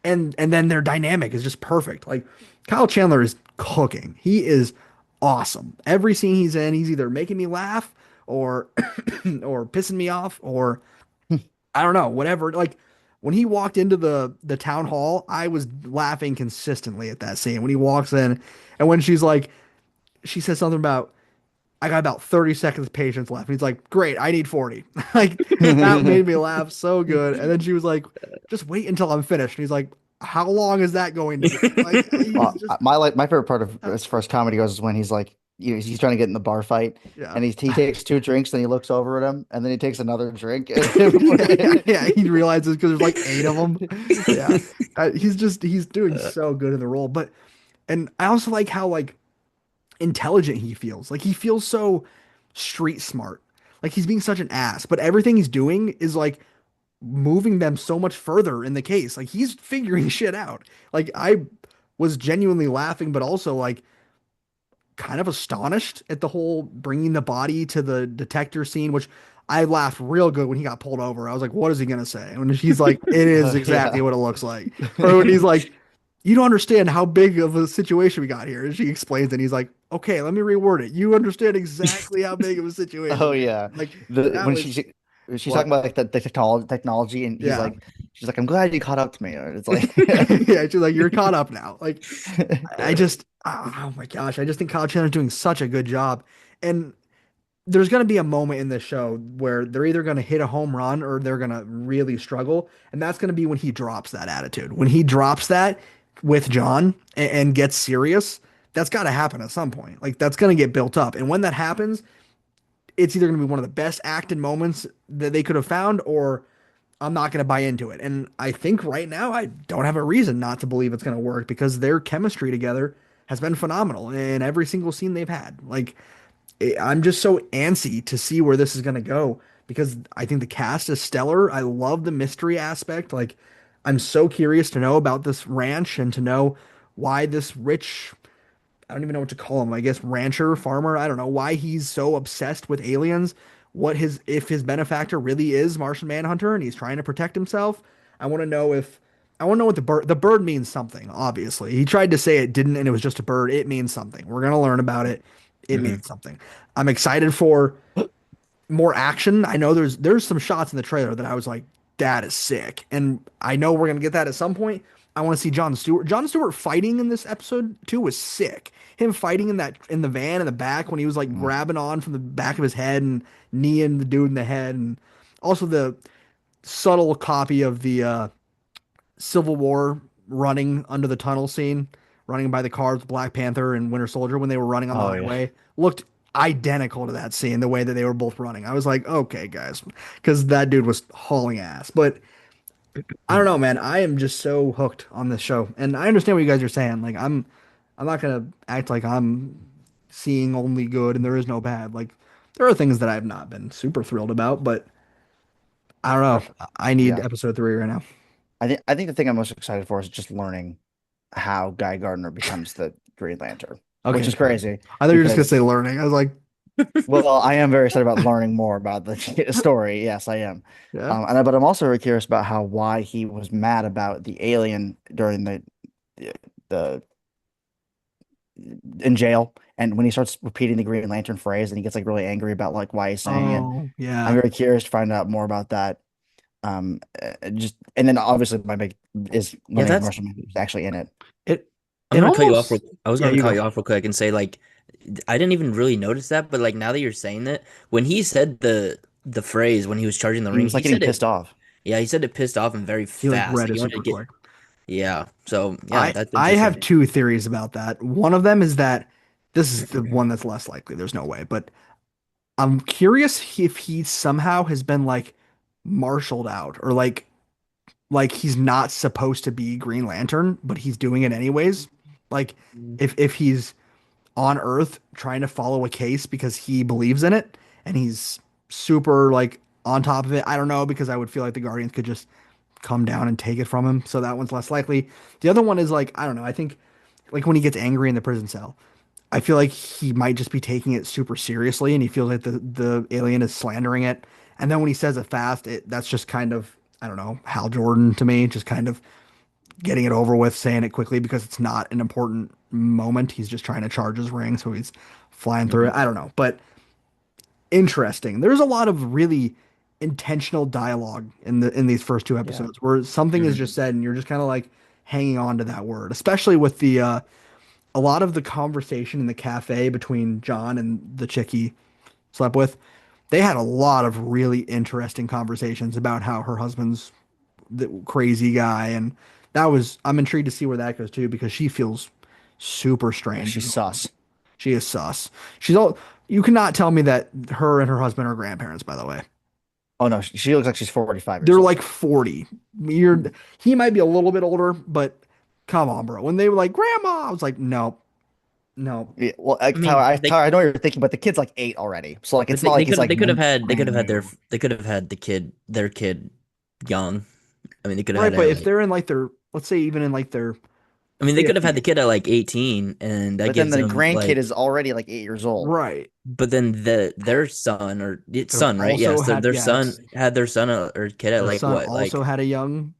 Speaker 1: And then their dynamic is just perfect. Like Kyle Chandler is cooking. He is awesome. Every scene he's in, he's either making me laugh or or pissing me off or I don't know, whatever. Like when he walked into the town hall, I was laughing consistently at that scene when he walks in and when she's like she says something about I got about 30 seconds of patience left. And he's like, "Great, I need 40." Like that made me laugh so good. And then she was like, "Just wait until I'm finished." And he's like, "How long is that going to be?" Like he's just
Speaker 3: My favorite part of as far as comedy goes is when he's like he's trying to get in the bar fight
Speaker 1: yeah.
Speaker 3: and he takes two drinks, then he looks over at him, and then he takes another drink.
Speaker 1: Yeah, he realizes because there's like eight of them. Yeah. He's doing so good in the role. But and I also like how like intelligent he feels. Like he feels so street smart. Like he's being such an ass, but everything he's doing is like moving them so much further in the case. Like he's figuring shit out. Like I was genuinely laughing, but also like kind of astonished at the whole bringing the body to the detector scene, which I laughed real good when he got pulled over. I was like, what is he gonna say? And he's like, it is exactly
Speaker 3: Yeah.
Speaker 1: what it looks like. Or when he's like, you don't understand how big of a situation we got here. And she explains it. And he's like, okay, let me reword it. You understand exactly how big of a situation
Speaker 3: Oh
Speaker 1: we
Speaker 3: yeah.
Speaker 1: got. Like
Speaker 3: The
Speaker 1: that
Speaker 3: when
Speaker 1: was
Speaker 3: she's talking
Speaker 1: what?
Speaker 3: about like the technology and
Speaker 1: Yeah.
Speaker 3: she's like, I'm glad you caught up to me. Or it's like
Speaker 1: Yeah, she's like, you're caught up now. Like I just, oh my gosh, I just think Kyle Chandler's doing such a good job. And there's going to be a moment in this show where they're either going to hit a home run or they're going to really struggle. And that's going to be when he drops that attitude. When he drops that with John and gets serious, that's got to happen at some point. Like that's going to get built up. And when that happens, it's either going to be one of the best acted moments that they could have found or I'm not going to buy into it. And I think right now I don't have a reason not to believe it's going to work because their chemistry together has been phenomenal in every single scene they've had. Like I'm just so antsy to see where this is going to go because I think the cast is stellar. I love the mystery aspect. Like, I'm so curious to know about this ranch and to know why this rich, I don't even know what to call him, I guess rancher, farmer, I don't know why he's so obsessed with aliens. What his, if his benefactor really is Martian Manhunter and he's trying to protect himself. I want to know if, I want to know what the bird means something, obviously. He tried to say it didn't and it was just a bird. It means something. We're going to learn about it. It
Speaker 2: Mhm.
Speaker 1: means something. I'm excited for more action. I know there's some shots in the trailer that I was like, that is sick. And I know we're gonna get that at some point. I want to see John Stewart. John Stewart fighting in this episode too was sick. Him fighting in that in the van in the back when he was like
Speaker 3: Mm.
Speaker 1: grabbing on from the back of his head and kneeing the dude in the head, and also the subtle copy of the Civil War running under the tunnel scene, running by the cars with Black Panther and Winter Soldier when they were running on the
Speaker 3: Oh yeah.
Speaker 1: highway, looked identical to that scene, the way that they were both running. I was like, okay, guys, because that dude was hauling ass. But I don't know, man. I am just so hooked on this show, and I understand what you guys are saying. Like, I'm not gonna act like I'm seeing only good and there is no bad. Like, there are things that I've not been super thrilled about, but I don't know. I need
Speaker 3: Yeah.
Speaker 1: episode three right now.
Speaker 3: I think the thing I'm most excited for is just learning how Guy Gardner becomes the Green Lantern, which
Speaker 1: Okay,
Speaker 3: is crazy
Speaker 1: I thought you were just gonna
Speaker 3: because
Speaker 1: say learning. I was like,
Speaker 3: well, I am very excited about learning more about the story. Yes, I am.
Speaker 1: yeah.
Speaker 3: But I'm also very curious about how why he was mad about the alien during the in jail, and when he starts repeating the Green Lantern phrase, and he gets like really angry about like why he's saying it.
Speaker 1: Oh,
Speaker 3: I'm
Speaker 1: yeah.
Speaker 3: very curious to find out more about that. Just and then obviously my big is
Speaker 2: Yeah,
Speaker 3: learning if
Speaker 2: that's.
Speaker 3: Martian Manhunter is actually in it.
Speaker 1: It
Speaker 2: I'm
Speaker 1: it
Speaker 2: gonna cut you off.
Speaker 1: almost
Speaker 2: I was
Speaker 1: yeah,
Speaker 2: gonna
Speaker 1: you
Speaker 2: cut
Speaker 1: go.
Speaker 2: you off real quick and say like, I didn't even really notice that, but like now that you're saying that, when he said the phrase when he was charging the
Speaker 3: He
Speaker 2: ring,
Speaker 3: was like
Speaker 2: he
Speaker 3: getting
Speaker 2: said
Speaker 3: pissed
Speaker 2: it.
Speaker 3: off.
Speaker 2: Yeah, he said it pissed off and very
Speaker 1: He like
Speaker 2: fast.
Speaker 1: read
Speaker 2: Like
Speaker 1: it
Speaker 2: he wanted to
Speaker 1: super
Speaker 2: get.
Speaker 1: quick.
Speaker 2: Yeah. So yeah,
Speaker 1: I
Speaker 2: that's
Speaker 1: I have
Speaker 2: interesting.
Speaker 1: two theories about that. One of them is that this is the one that's less likely. There's no way, but I'm curious if he somehow has been like marshaled out or like he's not supposed to be Green Lantern, but he's doing it anyways. Like if he's on Earth trying to follow a case because he believes in it and he's super like on top of it. I don't know because I would feel like the Guardians could just come down and take it from him. So that one's less likely. The other one is like, I don't know. I think like when he gets angry in the prison cell, I feel like he might just be taking it super seriously and he feels like the alien is slandering it. And then when he says it fast, that's just kind of, I don't know, Hal Jordan to me, just kind of getting it over with, saying it quickly because it's not an important moment. He's just trying to charge his ring, so he's flying through
Speaker 2: Hmm.
Speaker 1: it. I don't know, but interesting. There's a lot of really intentional dialogue in these first two
Speaker 3: Yeah.
Speaker 1: episodes where something is
Speaker 2: Hmm.
Speaker 1: just said and you're just kind of like hanging on to that word, especially with the a lot of the conversation in the cafe between John and the chick he slept with. They had a lot of really interesting conversations about how her husband's the crazy guy, and that was I'm intrigued to see where that goes too because she feels super
Speaker 3: Yeah,
Speaker 1: strange.
Speaker 3: she's sus.
Speaker 1: She is sus. She's all. You cannot tell me that her and her husband are grandparents, by the way.
Speaker 3: Oh no, she looks like she's 45 years
Speaker 1: They're
Speaker 3: old.
Speaker 1: like 40. You're he might be a little bit older, but come on, bro. When they were like, Grandma, I was like, no, no.
Speaker 3: Yeah, well,
Speaker 2: I
Speaker 3: Tyler,
Speaker 2: mean,
Speaker 3: Tyler, I know what you're thinking, but the kid's like 8 already, so like
Speaker 2: but
Speaker 3: it's not like he's like
Speaker 2: they could
Speaker 3: brand
Speaker 2: have had
Speaker 3: new.
Speaker 2: they could have had their kid young. I mean, they could have had
Speaker 1: Right, but
Speaker 2: her
Speaker 1: if
Speaker 2: like
Speaker 1: they're in like their, let's say even in like their
Speaker 2: I mean, they could have had the
Speaker 1: 50s,
Speaker 2: kid at like 18, and that
Speaker 3: But then
Speaker 2: gives
Speaker 3: the
Speaker 2: them
Speaker 3: grandkid
Speaker 2: like.
Speaker 3: is already like 8 years old.
Speaker 1: right,
Speaker 2: But then their son or it's
Speaker 1: could have
Speaker 2: son, right?
Speaker 1: also
Speaker 2: Yes,
Speaker 1: had,
Speaker 2: their son
Speaker 1: yes,
Speaker 2: had their son or kid at
Speaker 1: the
Speaker 2: like
Speaker 1: son
Speaker 2: what?
Speaker 1: also
Speaker 2: Like
Speaker 1: had a young,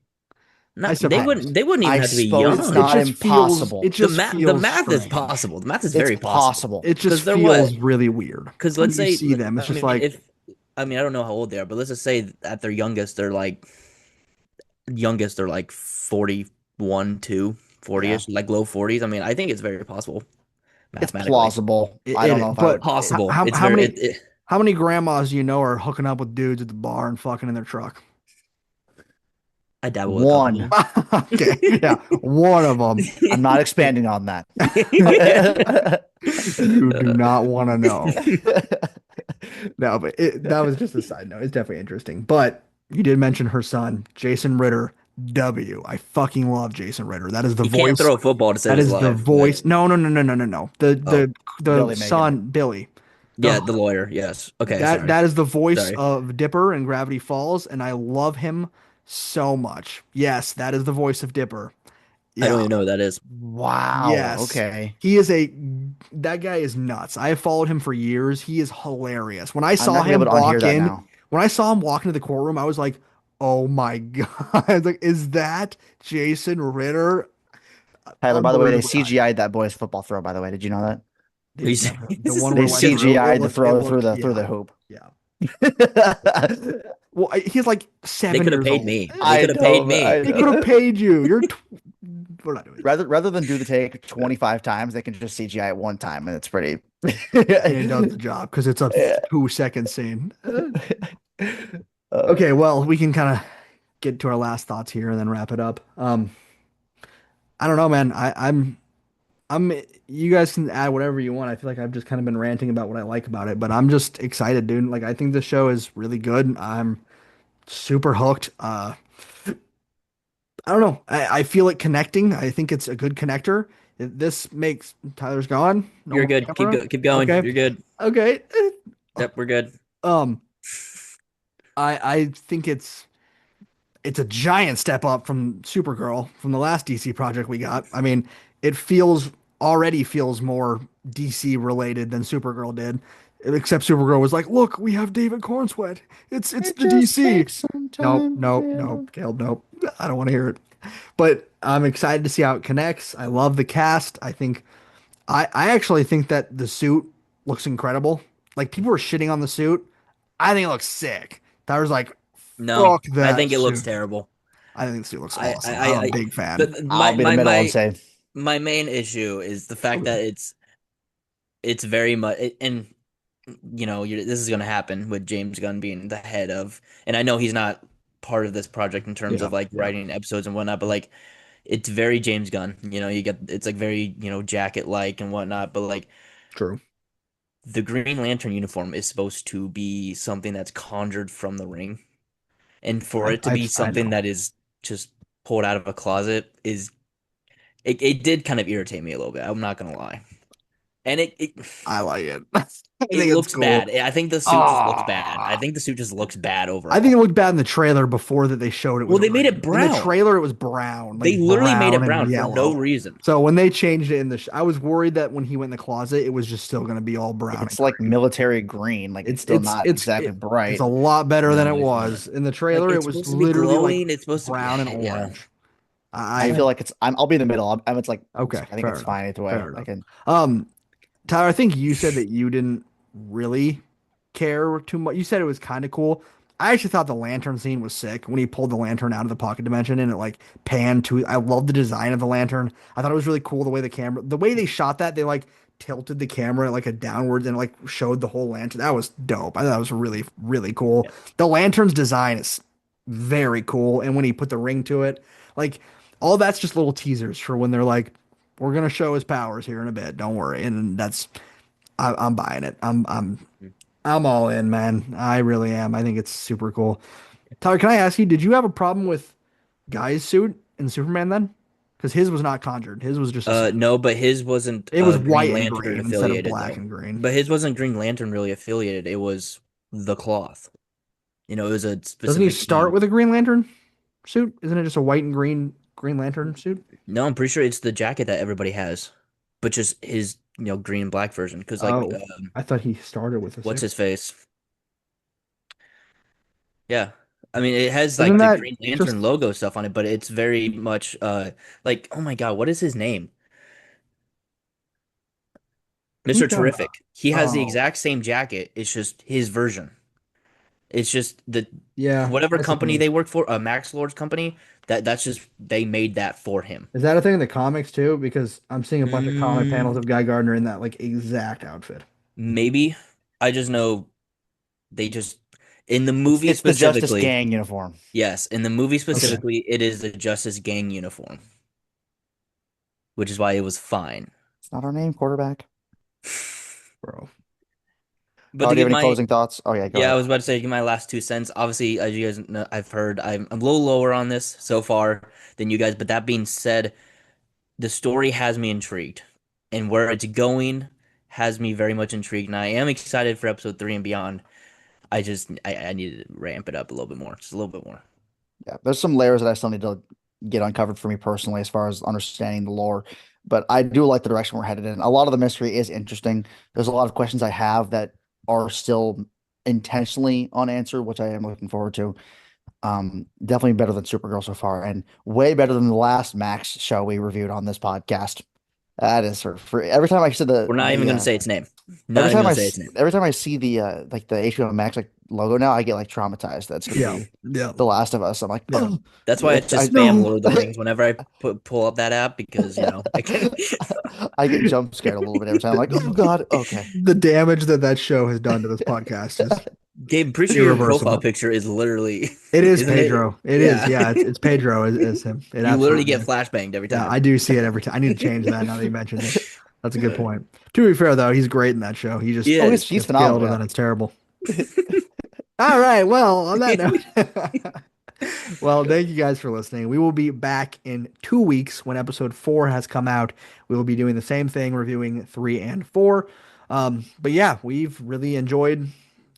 Speaker 1: I
Speaker 2: not
Speaker 3: I
Speaker 2: they
Speaker 1: suppose.
Speaker 2: wouldn't even
Speaker 3: I
Speaker 2: have to be
Speaker 3: suppose it's
Speaker 1: It
Speaker 2: young.
Speaker 3: not
Speaker 1: just feels,
Speaker 3: impossible.
Speaker 1: it just
Speaker 2: The
Speaker 1: feels
Speaker 2: math is
Speaker 1: strange.
Speaker 2: possible. The math is
Speaker 3: It's
Speaker 2: very possible.
Speaker 3: possible.
Speaker 1: It just
Speaker 2: Because they're what?
Speaker 1: feels really weird.
Speaker 2: Because
Speaker 1: When
Speaker 2: let's
Speaker 1: you
Speaker 2: say,
Speaker 1: see them, it's
Speaker 2: I
Speaker 1: just
Speaker 2: mean,
Speaker 1: like,
Speaker 2: if I mean, I don't know how old they are, but let's just say at their youngest they're like 41, 2,
Speaker 3: Yeah,
Speaker 2: 40-ish, like low 40s. I mean, I think it's very possible
Speaker 3: it's
Speaker 2: mathematically.
Speaker 3: plausible. I don't know if I
Speaker 1: but
Speaker 3: would.
Speaker 2: Possible. It's
Speaker 1: how
Speaker 2: very
Speaker 1: many, how many grandmas do you know are hooking up with dudes at the bar and fucking in their truck?
Speaker 2: I dabble with a couple of
Speaker 3: One.
Speaker 2: them.
Speaker 1: Okay, yeah, one of them.
Speaker 3: I'm not expanding on that.
Speaker 1: You do not want to know. No, but that was just a side note. It's definitely interesting. But you did mention her son, Jason Ritter. W. I fucking love Jason Ritter. That is the
Speaker 2: He can't
Speaker 1: voice.
Speaker 2: throw a football to save
Speaker 1: That
Speaker 2: his
Speaker 1: is the
Speaker 2: life, but
Speaker 1: voice. No, no, no, no, no, no, no. The
Speaker 2: oh,
Speaker 1: the the
Speaker 3: Billy Megan.
Speaker 1: son, Billy.
Speaker 2: yeah,
Speaker 1: The
Speaker 2: the lawyer. Yes. Okay,
Speaker 1: that
Speaker 2: sorry.
Speaker 1: that is the voice
Speaker 2: Sorry.
Speaker 1: of Dipper in Gravity Falls, and I love him so much. Yes, that is the voice of Dipper.
Speaker 2: I don't
Speaker 1: Yeah.
Speaker 2: even know what that is.
Speaker 3: Wow.
Speaker 1: Yes.
Speaker 3: Okay.
Speaker 1: He is a that guy is nuts. I have followed him for years. He is hilarious.
Speaker 3: I'm not gonna be able to unhear that now.
Speaker 1: When I saw him walk into the courtroom, I was like, "Oh my God." I was like, "Is that Jason Ritter?"
Speaker 3: Tyler, by the way, they
Speaker 1: Unbelievably high.
Speaker 3: CGI'd that boy's football throw, by the way. Did you know that?
Speaker 1: They've never the one
Speaker 3: They
Speaker 1: where it went through.
Speaker 3: CGI'd the
Speaker 1: It
Speaker 3: throw
Speaker 1: looked
Speaker 3: through
Speaker 1: yeah.
Speaker 3: the hoop.
Speaker 1: Yeah. Well, he's like
Speaker 2: They
Speaker 1: 7
Speaker 2: could have
Speaker 1: years
Speaker 2: paid
Speaker 1: old.
Speaker 2: me. They
Speaker 3: I
Speaker 2: could have paid
Speaker 3: know,
Speaker 2: me.
Speaker 3: I
Speaker 1: They could have
Speaker 3: know.
Speaker 1: paid you. We're not doing that.
Speaker 3: Rather than do the take 25 times, they can just CGI it one time, and it's pretty.
Speaker 1: And it does the job because it's a
Speaker 3: Yeah.
Speaker 1: 2 second scene.
Speaker 3: Uh,
Speaker 1: Okay, well, we can kind of get to our last thoughts here and then wrap it up. I don't know, man. I'm. You guys can add whatever you want. I feel like I've just kind of been ranting about what I like about it, but I'm just excited, dude. Like, I think this show is really good. I'm super hooked. I don't know. I feel it connecting. I think it's a good connector. This makes Tyler's gone. No
Speaker 2: You're
Speaker 1: more
Speaker 2: good.
Speaker 1: camera.
Speaker 2: Keep going.
Speaker 1: Okay.
Speaker 2: You're good.
Speaker 1: Okay.
Speaker 2: Yep, we're good.
Speaker 1: Um, I think it's a giant step up from Supergirl from the last DC project we got. I mean, it already feels more DC related than Supergirl did. Except Supergirl was like, "Look, we have David Cornsweet. It's
Speaker 3: it
Speaker 1: the
Speaker 3: just
Speaker 1: DC."
Speaker 3: takes some
Speaker 1: Nope,
Speaker 3: time to
Speaker 1: nope, nope,
Speaker 3: build.
Speaker 1: Caleb, nope. I don't want to hear it. But I'm excited to see how it connects. I love the cast. I actually think that the suit looks incredible. Like people were shitting on the suit. I think it looks sick. Tyler's like,
Speaker 2: No,
Speaker 1: fuck
Speaker 2: I
Speaker 1: that
Speaker 2: think it looks
Speaker 1: suit.
Speaker 2: terrible.
Speaker 1: I think the suit looks
Speaker 2: I,
Speaker 1: awesome.
Speaker 2: I,
Speaker 1: I'm a
Speaker 2: I,
Speaker 1: big fan.
Speaker 2: but
Speaker 3: I'll be the middle and say,
Speaker 2: my main issue is the fact
Speaker 1: Okay.
Speaker 2: that it's very much and this is going to happen with James Gunn being the head of, and I know he's not part of this project in terms
Speaker 1: Yeah,
Speaker 2: of like
Speaker 1: yeah,
Speaker 2: writing episodes and whatnot, but like it's very James Gunn. You get it's like very jacket like and whatnot, but like
Speaker 1: true.
Speaker 2: the Green Lantern uniform is supposed to be something that's conjured from the ring, and for it to be
Speaker 1: I
Speaker 2: something
Speaker 1: know.
Speaker 2: that is just pulled out of a closet is it did kind of irritate me a little bit. I'm not gonna lie. And it
Speaker 1: I like it. I
Speaker 2: it
Speaker 1: think it's
Speaker 2: looks
Speaker 1: cool.
Speaker 2: bad. I think the suit just looks bad. I
Speaker 1: Ah,
Speaker 2: think the suit just looks bad
Speaker 1: I think
Speaker 2: overall.
Speaker 1: it looked bad in the trailer before that they showed it
Speaker 2: Well,
Speaker 1: was
Speaker 2: they made it
Speaker 1: green. In the
Speaker 2: brown.
Speaker 1: trailer, it was brown,
Speaker 2: They
Speaker 1: like
Speaker 2: literally made
Speaker 1: brown
Speaker 2: it
Speaker 1: and
Speaker 2: brown for no
Speaker 1: yellow.
Speaker 2: reason.
Speaker 1: So when they changed it in I was worried that when he went in the closet, it was just still going to be all brown and
Speaker 3: It's like
Speaker 1: green.
Speaker 3: military green. Like it's
Speaker 1: It's
Speaker 3: still
Speaker 1: it's
Speaker 3: not
Speaker 1: it's
Speaker 3: exactly
Speaker 1: it, it's a
Speaker 3: bright.
Speaker 1: lot better than
Speaker 2: No,
Speaker 1: it
Speaker 2: it's not.
Speaker 1: was in the
Speaker 2: Like
Speaker 1: trailer. It
Speaker 2: it's
Speaker 1: was
Speaker 2: supposed to be
Speaker 1: literally like
Speaker 2: glowing. It's supposed to be
Speaker 1: brown and
Speaker 2: yeah.
Speaker 1: orange.
Speaker 3: I
Speaker 1: I
Speaker 3: feel like I'll be in the middle. It's like
Speaker 1: okay,
Speaker 3: I think
Speaker 1: fair
Speaker 3: it's
Speaker 1: enough,
Speaker 3: fine either way.
Speaker 1: fair
Speaker 3: I
Speaker 1: enough.
Speaker 3: can.
Speaker 1: Um, Tyler, I think you said that you didn't really care too much. You said it was kind of cool. I actually thought the lantern scene was sick when he pulled the lantern out of the pocket dimension and it like panned to. I love the design of the lantern. I thought it was really cool the way the way they shot that. They like tilted the camera like a downwards and like showed the whole lantern. That was dope. I thought it was really really cool.
Speaker 2: Yeah.
Speaker 1: The lantern's design is very cool, and when he put the ring to it, like all that's just little teasers for when they're like, we're gonna show his powers here in a bit. Don't worry, and that's I'm buying it. I'm all in, man. I really am. I think it's super cool. Tyler, can I ask you, did you have a problem with Guy's suit in Superman then? Because his was not conjured. His was just a suit.
Speaker 2: No, but his wasn't
Speaker 1: It was
Speaker 2: Green
Speaker 1: white and
Speaker 2: Lantern
Speaker 1: green instead of
Speaker 2: affiliated
Speaker 1: black
Speaker 2: though.
Speaker 1: and green.
Speaker 2: But his wasn't Green Lantern really affiliated. It was the cloth. You know, it was a
Speaker 1: Doesn't he
Speaker 2: specific
Speaker 1: start
Speaker 2: team.
Speaker 1: with a Green Lantern suit? Isn't it just a white and green Green Lantern suit?
Speaker 2: No, I'm pretty sure it's the jacket that everybody has, but just his, green and black version. Because like,
Speaker 1: Oh, I thought he started with a
Speaker 2: what's
Speaker 1: suit.
Speaker 2: his face? Yeah, I mean, it has
Speaker 1: Isn't
Speaker 2: like the
Speaker 1: that
Speaker 2: Green Lantern
Speaker 1: just?
Speaker 2: logo stuff on it, but it's very much like, oh my God, what is his name?
Speaker 1: I
Speaker 2: Mr.
Speaker 1: think
Speaker 2: Terrific. He has the
Speaker 1: oh,
Speaker 2: exact same jacket. It's just his version. It's just the
Speaker 1: yeah,
Speaker 2: whatever
Speaker 1: I
Speaker 2: company
Speaker 1: suppose.
Speaker 2: they work for, Max Lord's company. That's just they made that for him.
Speaker 1: Is that a thing in the comics too? Because I'm seeing a bunch of comic panels
Speaker 2: Mm,
Speaker 1: of Guy Gardner in that like exact outfit.
Speaker 2: maybe. I just know they just in the
Speaker 3: It's
Speaker 2: movie
Speaker 3: it's the Justice
Speaker 2: specifically.
Speaker 3: Gang uniform.
Speaker 2: Yes, in the movie
Speaker 1: Okay,
Speaker 2: specifically, it is the Justice Gang uniform, which is why it was fine.
Speaker 3: It's not our name, quarterback.
Speaker 1: bro.
Speaker 2: But
Speaker 3: Oh,
Speaker 2: to
Speaker 3: do you have
Speaker 2: give
Speaker 3: any
Speaker 2: my
Speaker 3: closing thoughts? Oh yeah, go
Speaker 2: Yeah, I
Speaker 3: ahead.
Speaker 2: was about to say, give my last 2 cents. Obviously, as you guys know, I've heard, I'm a little lower on this so far than you guys. But that being said, the story has me intrigued, and where it's going has me very much intrigued, and I am excited for episode 3 and beyond. I need to ramp it up a little bit more, just a little bit more.
Speaker 3: Yeah, there's some layers that I still need to get uncovered for me personally as far as understanding the lore. But I do like the direction we're headed in. A lot of the mystery is interesting. There's a lot of questions I have that are still intentionally unanswered, which I am looking forward to. Definitely better than Supergirl so far, and way better than the last Max show we reviewed on this podcast. That is for every time I see
Speaker 2: We're not even
Speaker 3: the
Speaker 2: going to say its name. Not even going to say its name.
Speaker 3: every time I see the like the HBO Max like logo now, I get like traumatized. That's gonna
Speaker 1: Yeah,
Speaker 3: be
Speaker 1: yeah,
Speaker 3: The Last of Us. I'm like,
Speaker 1: yeah.
Speaker 3: oh,
Speaker 2: That's why I just spam
Speaker 1: No.
Speaker 2: Lord of the Rings whenever I pull up that app because I can.
Speaker 3: I get jump scared a little bit every time. I'm like, oh God, okay.
Speaker 1: The damage that that show has done to this podcast is
Speaker 2: Gabe, pretty sure your profile
Speaker 1: irreversible.
Speaker 2: picture is literally,
Speaker 1: It is
Speaker 2: isn't it?
Speaker 1: Pedro. It is.
Speaker 2: Yeah.
Speaker 1: Yeah, it's Pedro is him. It
Speaker 2: You literally
Speaker 1: absolutely
Speaker 2: get
Speaker 1: is.
Speaker 2: flashbanged every
Speaker 1: Yeah,
Speaker 2: time.
Speaker 1: I do see it every time. I need to change that now that you mentioned it. That's a good point. To be fair though, he's great in that show. He
Speaker 2: He
Speaker 1: just
Speaker 3: Oh,
Speaker 2: is.
Speaker 3: he's
Speaker 1: gets
Speaker 3: phenomenal.
Speaker 1: killed and
Speaker 3: Yeah.
Speaker 1: then it's terrible. All right. Well, on that note, well, thank you guys for listening. We will be back in 2 weeks when episode 4 has come out. We will be doing the same thing, reviewing 3 and 4. But yeah, we've really enjoyed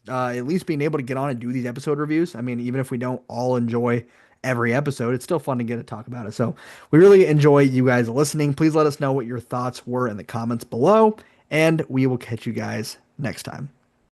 Speaker 1: at least being able to get on and do these episode reviews. I mean, even if we don't all enjoy every episode, it's still fun to get to talk about it. So we really enjoy you guys listening. Please let us know what your thoughts were in the comments below, and we will catch you guys next time.